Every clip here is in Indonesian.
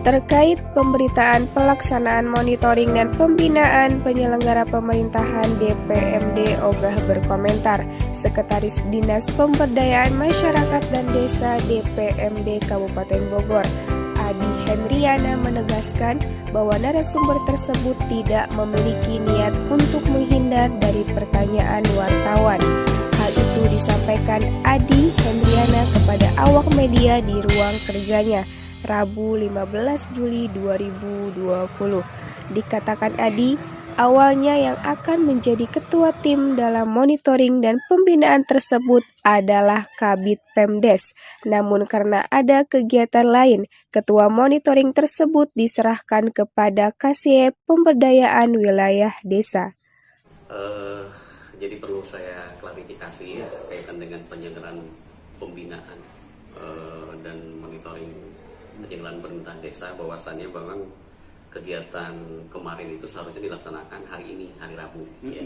terkait pemberitaan pelaksanaan monitoring dan pembinaan penyelenggara pemerintahan DPMD ogah berkomentar. Sekretaris Dinas Pemberdayaan Masyarakat dan Desa DPMD Kabupaten Bogor, Adi Hendriana, menegaskan bahwa narasumber tersebut tidak memiliki niat untuk menghindar dari pertanyaan wartawan. Hal itu disampaikan Adi Hendriana kepada awak media di ruang kerjanya Rabu 15 Juli 2020. Dikatakan Adi, awalnya yang akan menjadi ketua tim dalam monitoring dan pembinaan tersebut adalah Kabid Pemdes. Namun karena ada kegiatan lain, ketua monitoring tersebut diserahkan kepada Kasih Pemberdayaan Wilayah Desa. Jadi perlu saya klarifikasi ya, kaitan dengan penyelenggaraan pembinaan dan monitoring penyelenggaraan pemerintahan desa, bahwasannya memang kegiatan kemarin itu seharusnya dilaksanakan hari ini, hari Rabu, ya.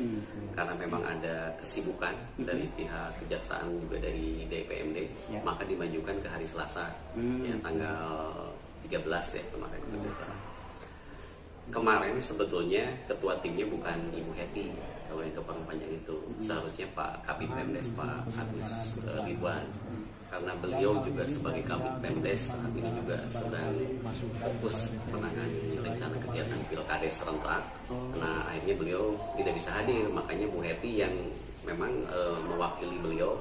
Karena memang ada kesibukan dari pihak kejaksaan juga dari DPMD, maka dimajukan ke hari Selasa, ya, tanggal 13 ya kemarin. Kemarin sebetulnya ketua timnya bukan Ibu Heti, kalau yang kepanjang itu seharusnya Pak Kabid Pemdes, Pak Agus Ridwan. Karena beliau juga sebagai Kabid Pemdes saat ini juga sedang fokus menangani rencana kegiatan pilkades serentak. Nah, akhirnya beliau tidak bisa hadir, makanya Bu Heti yang memang mewakili beliau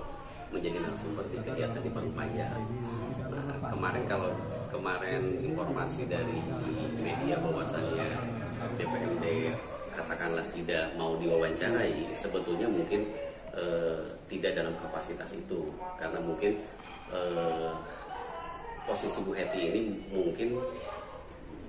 menjadi narasumber di kegiatan di Parungpanjang. Nah, kemarin informasi dari media bahwasannya DPMD katakanlah tidak mau diwawancarai, sebetulnya mungkin tidak dalam kapasitas itu, karena mungkin posisi Bu Heti ini mungkin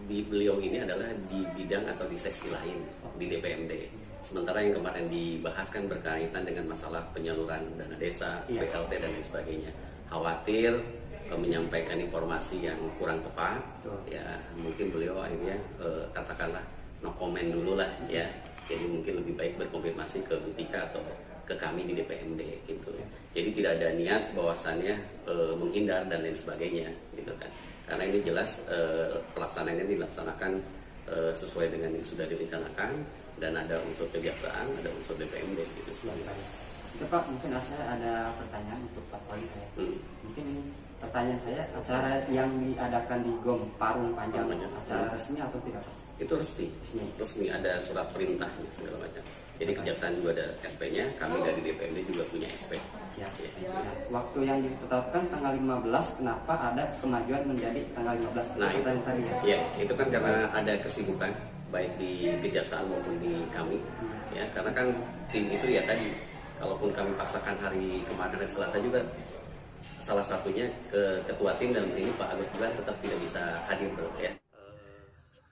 beliau ini adalah di bidang atau di seksi lain di DPMD. Sementara yang kemarin dibahaskan berkaitan dengan masalah penyaluran dana desa, BLT dan lain sebagainya. Khawatir menyampaikan informasi yang kurang tepat, ya mungkin beliau akhirnya katakanlah no comment dulu lah, ya. Jadi mungkin lebih baik berkonfirmasi ke Butika atau ke kami di DPMD gitu. Jadi tidak ada niat bahwasannya menghindar dan lain sebagainya gitu kan. Karena ini jelas pelaksanaannya dilaksanakan sesuai dengan yang sudah direncanakan, dan ada unsur kejaksaan, ada unsur DPMD gitu sebagainya. Itu Pak, mungkin saya ada pertanyaan untuk Pak Wali ya. Mungkin ini pertanyaan saya, acara yang diadakan di GOM Parungpanjang acara resmi atau tidak Pak? Itu resmi, ada surat perintahnya segala macam. Jadi kejaksaan juga ada SP-nya, kami dari DPMD juga punya SP. Ya. Waktu yang ditetapkan tanggal 15, kenapa ada kemajuan menjadi tanggal 15? Nah itu, ya, itu kan karena ada kesibukan baik di kejaksaan maupun di kami, ya. Karena kan tim itu ya tadi, kalaupun kami paksakan hari kemarin dan Selasa juga, salah satunya ke ketua tim dan ini Pak Agus juga tetap tidak bisa hadir, bro, ya.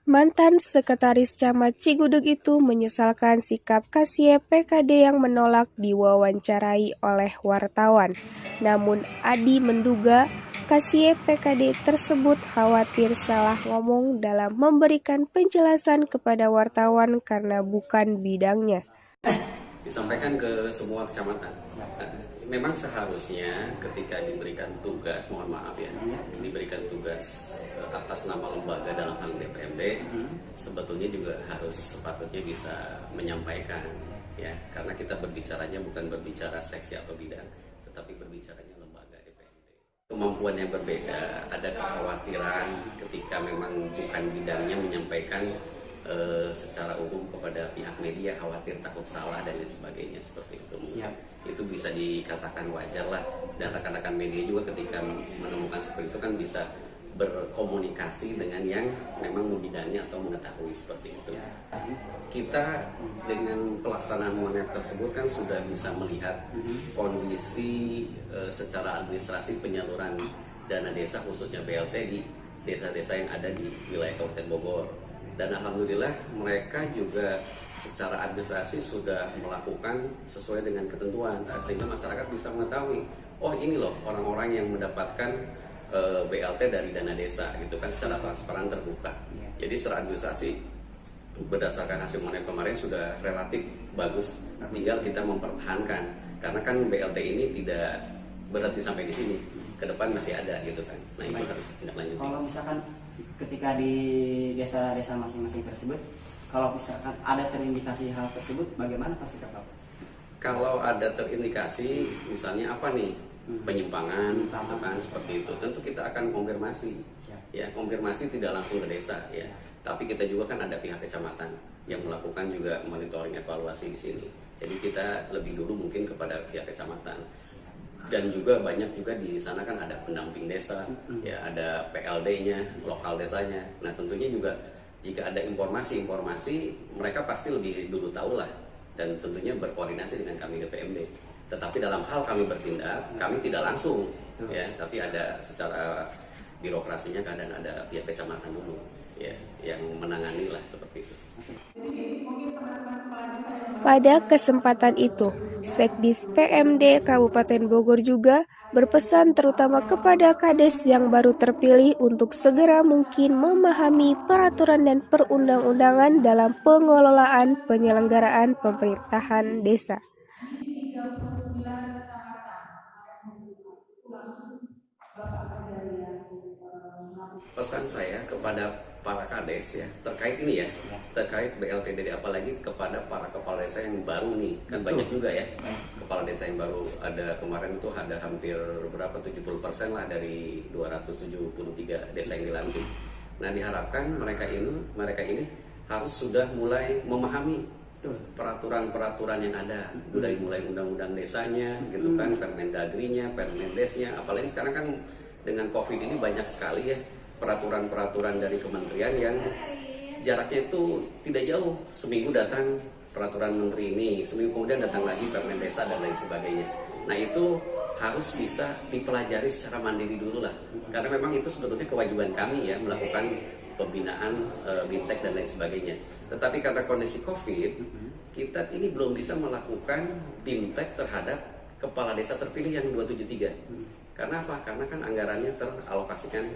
Mantan Sekretaris Camat Cigudeg itu menyesalkan sikap Kasih PKD yang menolak diwawancarai oleh wartawan. Namun Adi menduga Kasih PKD tersebut khawatir salah ngomong dalam memberikan penjelasan kepada wartawan karena bukan bidangnya. Disampaikan ke semua kecamatan. Memang seharusnya ketika diberikan tugas, mohon maaf ya, diberikan tugas atas nama lembaga dalam hal DPMD, sebetulnya juga harus sepatutnya bisa menyampaikan, ya, karena kita berbicaranya bukan berbicara seksi atau bidang, tetapi berbicaranya lembaga DPMD. Kemampuan yang berbeda, ada kekhawatiran ketika memang bukan bidangnya menyampaikan secara umum kepada pihak media, khawatir takut salah dan lain sebagainya, seperti itu. Itu bisa dikatakan wajar lah, dan rekan-rekan media juga ketika menemukan seperti itu kan bisa berkomunikasi dengan yang memang membidangnya atau mengetahui seperti itu. Kita dengan pelaksanaan monet tersebut kan sudah bisa melihat kondisi secara administrasi penyaluran dana desa khususnya BLT di desa-desa yang ada di wilayah Kabupaten Bogor. Dan alhamdulillah mereka juga secara administrasi sudah melakukan sesuai dengan ketentuan, sehingga masyarakat bisa mengetahui, oh ini loh orang-orang yang mendapatkan BLT dari dana desa gitu kan, secara transparan terbuka. Jadi secara administrasi berdasarkan hasil monet kemarin sudah relatif bagus, tinggal kita mempertahankan, karena kan BLT ini tidak berhenti sampai di sini, ke depan masih ada gitu kan. Nah itu harus tindak lanjut. Kalau misalkan ketika di desa-desa masing-masing tersebut, kalau misalkan ada terindikasi hal tersebut, bagaimana Pak sikap Bapak? Kalau ada terindikasi, misalnya apa nih, penyimpangan, kan seperti itu, tentu kita akan konfirmasi. Ya, konfirmasi tidak langsung ke desa, ya. Tapi kita juga kan ada pihak kecamatan yang melakukan juga monitoring evaluasi di sini. Jadi kita lebih dulu mungkin kepada pihak kecamatan. Dan juga banyak juga di sana kan ada pendamping desa, ya ada PLD-nya, lokal desanya. Nah tentunya juga jika ada informasi-informasi, mereka pasti lebih dulu tahu lah. Dan tentunya berkoordinasi dengan kami DPMD. Tetapi dalam hal kami bertindak, kami tidak langsung, ya, tapi ada secara birokrasinya kadang ada pihak kecamatan dulu, ya, yang menangani lah seperti itu. Pada kesempatan itu, Sekdis PMD Kabupaten Bogor juga berpesan terutama kepada Kades yang baru terpilih untuk segera mungkin memahami peraturan dan perundang-undangan dalam pengelolaan penyelenggaraan pemerintahan desa. Pesan saya kepada para kades ya terkait ini ya, terkait BLTDD, apalagi kepada para kepala desa yang baru nih, kan banyak juga ya kepala desa yang baru. Ada kemarin itu ada hampir berapa 70% lah dari 273 desa yang dilantik. Nah diharapkan mereka ini harus sudah mulai memahami peraturan-peraturan yang ada, dari mulai undang-undang desanya gitu kan, Permendagrinya, Permendesnya, apalagi sekarang kan dengan COVID ini banyak sekali ya peraturan-peraturan dari kementerian yang jaraknya itu tidak jauh. Seminggu datang peraturan menteri ini, seminggu kemudian datang lagi Permendesa dan lain sebagainya. Nah itu harus bisa dipelajari secara mandiri dulu lah, karena memang itu sebetulnya kewajiban kami ya melakukan pembinaan bintek dan lain sebagainya. Tetapi karena kondisi COVID, kita ini belum bisa melakukan bintek terhadap kepala desa terpilih yang 273. Karena apa? Karena kan anggarannya teralokasikan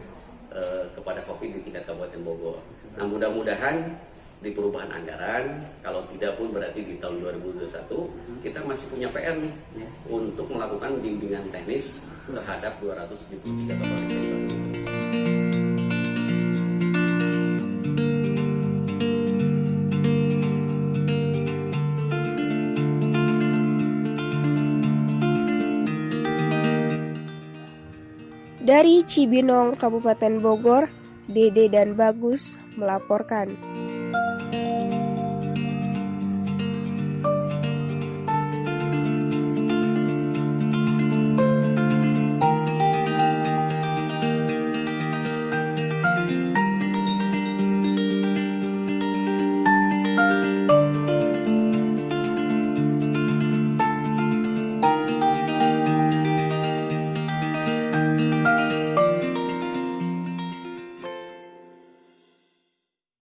kepada COVID di tingkat Kabupaten Bogor. Nah mudah-mudahan di perubahan anggaran, kalau tidak pun berarti di tahun 2021 kita masih punya PR nih untuk melakukan bimbingan teknis terhadap 273 kepala desa yang baru. Dari Cibinong, Kabupaten Bogor, Dede dan Bagus melaporkan.